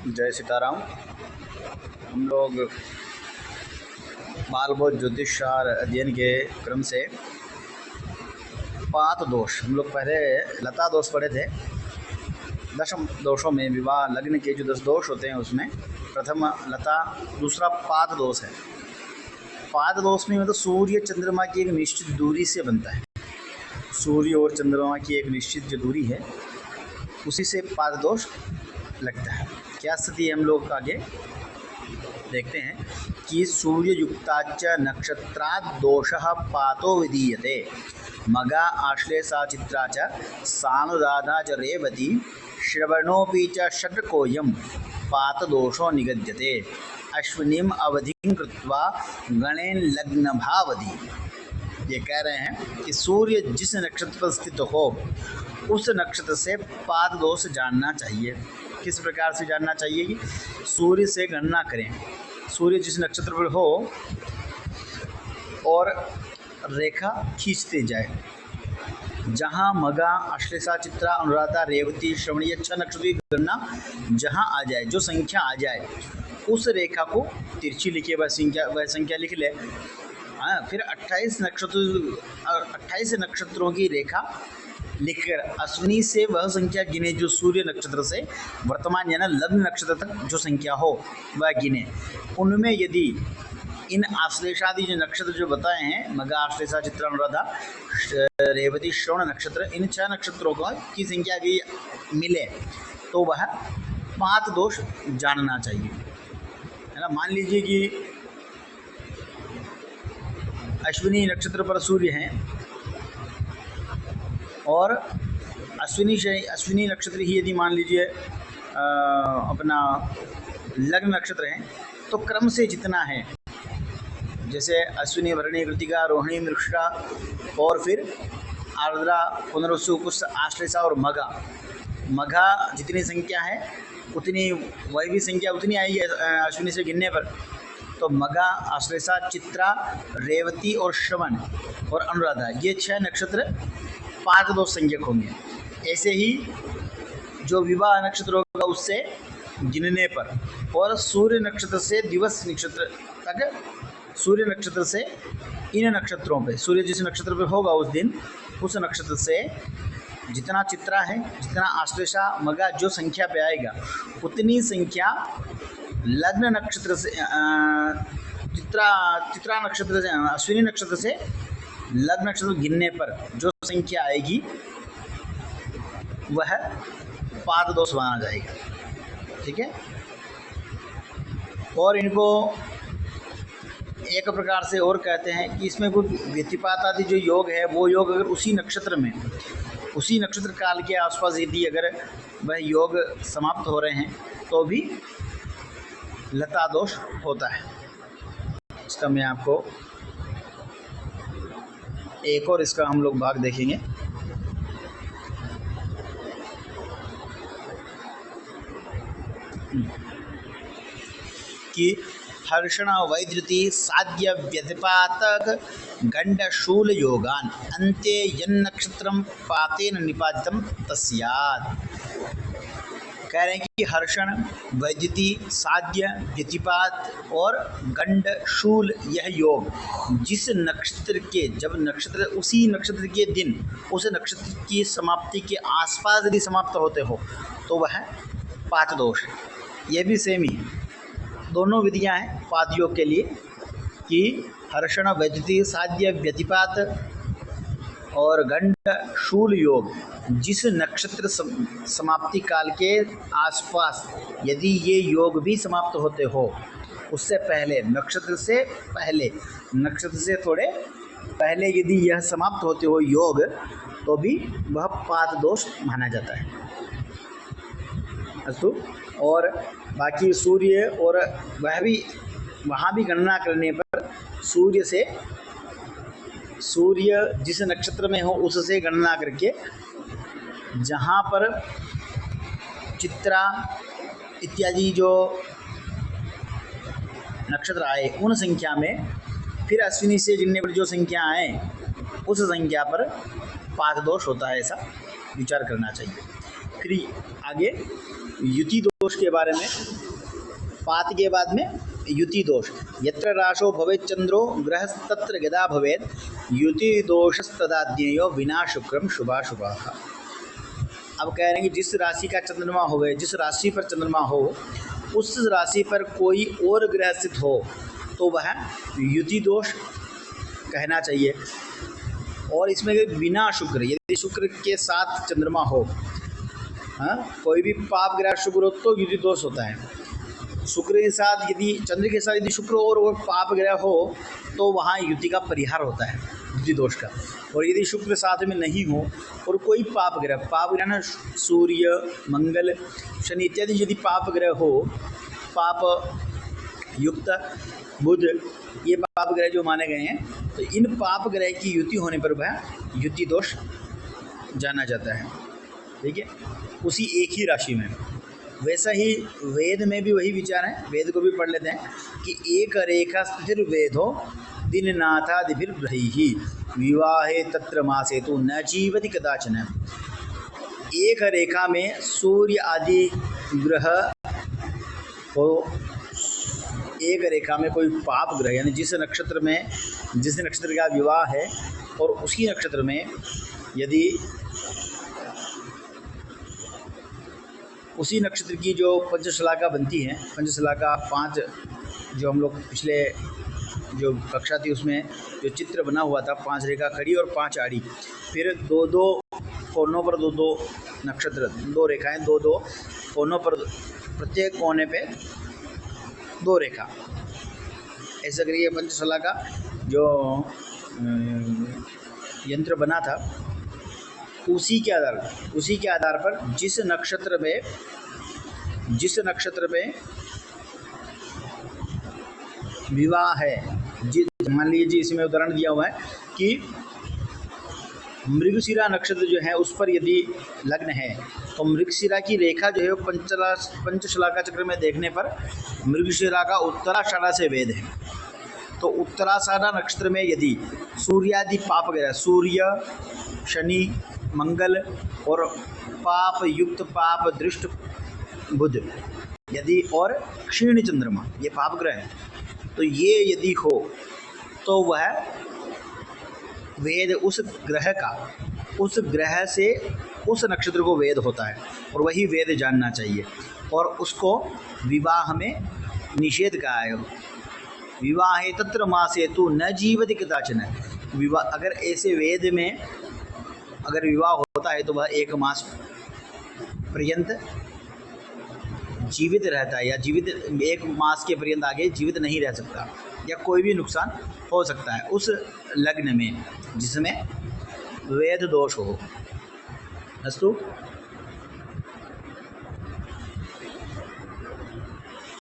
जय सीताराम। हम लोग बालबोध ज्योतिष और अध्ययन के क्रम से पात दोष, हम लोग पहले लता दोष पढ़े थे। दशम दोषों में विवाह लग्न के जो 10 दोष होते हैं उसमें प्रथम लता, दूसरा पात दोष है। पात दोष में मतलब सूर्य चंद्रमा की एक निश्चित दूरी से बनता है। सूर्य और चंद्रमा की एक निश्चित जो दूरी है उसी से पात दोष लगता है। क्या स्थिति है हम लोग आगे देखते हैं कि सूर्य युक्ताच नक्षत्रात् दोषः पातो विधीयते। मगा आश्लेषा चित्रा च सानुराधा च रेवती श्रवणोऽपि च षट्कोऽयं पात दोषो निगद्यते। अश्विनीम अवधिं कृत्वा गणेन लग्न भावधि। ये कह रहे हैं कि सूर्य जिस नक्षत्र पर स्थित हो उस नक्षत्र से पात दोष जानना चाहिए। किस प्रकार से जानना चाहिए कि सूर्य से गणना करें। सूर्य जिस नक्षत्र पर हो और रेखा खींचते जाए, जहाँ मगा आश्लेषा चित्रा अनुराधा रेवती श्रवण ये 6 नक्षत्रों की गणना जहाँ आ जाए, जो संख्या आ जाए उस रेखा को तिरछी लिखिए, वह संख्या लिख ले। हाँ, फिर 28 नक्षत्रों की रेखा लिखकर अश्विनी से वह संख्या गिने जो सूर्य नक्षत्र से वर्तमान यानी लग्न नक्षत्र तक जो संख्या हो वह गिने। उनमें यदि इन आश्लेषादि जो नक्षत्र जो बताए हैं, मगा आश्लेषा चित्रा अनुराधा रेवती श्रवण नक्षत्र, इन 6 नक्षत्रों की संख्या की मिले तो वह पात दोष जानना चाहिए, है ना। मान लीजिए कि अश्विनी नक्षत्र पर सूर्य हैं और अश्विनी नक्षत्र ही यदि मान लीजिए अपना लग्न नक्षत्र है तो क्रम से जितना है, जैसे अश्विनी भरणी कृतिका रोहिणी मृगशिरा और फिर आर्द्रा पुनरसु पुष्य आश्लेषा और मघा जितनी संख्या है उतनी वही भी संख्या उतनी आएगी अश्विनी से गिनने पर। तो मगा आश्लेषा चित्रा रेवती और श्रवण और अनुराधा ये 6 नक्षत्र पात दोष संज्ञक होंगे। ऐसे ही जो विवाह नक्षत्र होगा उससे गिनने पर, और सूर्य नक्षत्र से दिवस नक्षत्र तक, सूर्य नक्षत्र से इन नक्षत्रों पे, सूर्य जिस नक्षत्र पे होगा उस दिन उस नक्षत्र से जितना चित्रा है, जितना आश्लेषा मगा जो संख्या पे आएगा उतनी संख्या लग्न नक्षत्र से चित्रा नक्षत्र से अश्विनी नक्षत्र से लग्न नक्षत्र गिनने पर जो संख्या आएगी वह पात दोष माना जाएगा। ठीक है। और इनको एक प्रकार से और कहते हैं कि इसमें कोई व्यतिपात आदि जो योग है वो योग अगर उसी नक्षत्र में, उसी नक्षत्र काल के आसपास यदि अगर वह योग समाप्त हो रहे हैं तो भी लता दोष होता है। इसका मैं आपको एक और इसका हम लोग भाग देखेंगे। कि हर्षण वैद्युति साध्य व्यतिपातक गंड शूल योगान अन्ते यन्नक्षत्रम पातेन निपातितम तस्यात्। कह रहे हैं कि हर्षण, वैद्युति, साध्य, व्यतिपात और गंड शूल यह योग जिस नक्षत्र के, जब नक्षत्र उसी नक्षत्र के दिन उस नक्षत्र की समाप्ति के आसपास यदि समाप्त होते हो तो वह पात दोष है। यह भी सेम ही, दोनों विधियां हैं पात योग के लिए कि हर्षण, वैद्युति, साध्य, व्यतिपात और गंड शूल योग जिस नक्षत्र समाप्ति काल के आसपास यदि ये योग भी समाप्त होते हो उससे पहले, नक्षत्र से थोड़े पहले यदि यह समाप्त होते हो योग तो भी वह पात दोष माना जाता है। अस्तु। और बाकी सूर्य और वह भी वहाँ भी गणना करने पर सूर्य जिस नक्षत्र में हो उससे गणना करके जहाँ पर चित्रा इत्यादि जो नक्षत्र आए उन संख्या में फिर अश्विनी से गिनने पर जो संख्या आए उस संख्या पर पात दोष होता है, ऐसा विचार करना चाहिए। फिर आगे युति दोष के बारे में पात के बाद में युति दोष। यत्र राशो भवेत् चंद्रो ग्रहस्तत्र गदा भवेत् युति दोषस्तदाज्ञेयो विना शुक्रम शुभाशुभाः। अब कह रहे हैं कि जिस राशि का चंद्रमा हो, जिस राशि पर चंद्रमा हो, उस राशि पर कोई और ग्रह स्थित हो तो वह युति दोष कहना चाहिए। और इसमें बिना शुक्र, यदि शुक्र के साथ चंद्रमा हो, हाँ, कोई भी पाप ग्रह शुक्र हो तो युति दोष होता है। शुक्र के साथ यदि चंद्र के साथ यदि शुक्र और पाप ग्रह हो तो वहाँ युति का परिहार होता है, युति दोष का। और यदि शुक्र साथ में नहीं हो और कोई पाप ग्रह ना सूर्य, मंगल, शनि इत्यादि यदि पाप ग्रह हो, पाप युक्त बुध, ये पाप ग्रह जो माने गए हैं, तो इन पाप ग्रह की युति होने पर वह युति दोष जाना जाता है। ठीक है, उसी एक ही राशि में। वैसा ही वेद में भी वही विचार है। वेद को भी पढ़ लेते हैं कि एक रेखा स्थिर वेदो दिननाथादिभिर्ग्रही विवाहे तत्र मासे तो न जीवति कदाचन। एक रेखा में सूर्य आदि ग्रह हो, एक रेखा में कोई पाप ग्रह, यानी जिस नक्षत्र का विवाह है और उसी नक्षत्र में यदि उसी नक्षत्र की जो पंचशलाका बनती है, पंचशलाका 5 जो हम लोग पिछले जो कक्षा थी उसमें जो चित्र बना हुआ था, 5 रेखा खड़ी और 5 आड़ी, फिर 2-2 कोनों पर 2-2 नक्षत्र, 2 रेखाएं 2-2 कोनों पर, प्रत्येक कोने पे 2 रेखा, ऐसा करिए पंचशलाका जो यंत्र बना था उसी के आधार पर जिस नक्षत्र में विवाह है, मान लीजिए इसमें उदाहरण दिया हुआ है कि मृगशिरा नक्षत्र जो है उस पर यदि लग्न है तो मृगशिरा की रेखा जो है वो पंचशलाका चक्र में देखने पर मृगशिरा का उत्तराषाढ़ा से वेद है। तो उत्तराषाढ़ा नक्षत्र में यदि सूर्यादि पाप ग्रह, सूर्य, शनि, मंगल और पाप युक्त पाप दृष्ट बुध यदि और क्षीण चंद्रमा, ये पाप ग्रह है, तो ये यदि हो तो वह वेद उस ग्रह से उस नक्षत्र को वेद होता है और वही वेद जानना चाहिए। और उसको विवाह में निषेध कहा है, विवाहे तत्र मासे तु न जीवति कदाचन। विवाह अगर ऐसे वेद में अगर विवाह होता है तो वह 1 मास पर्यंत जीवित रहता है, या जीवित 1 मास के पर्यंत आगे जीवित नहीं रह सकता, या कोई भी नुकसान हो सकता है उस लग्न में जिसमें वेद दोष हो। अस्तु।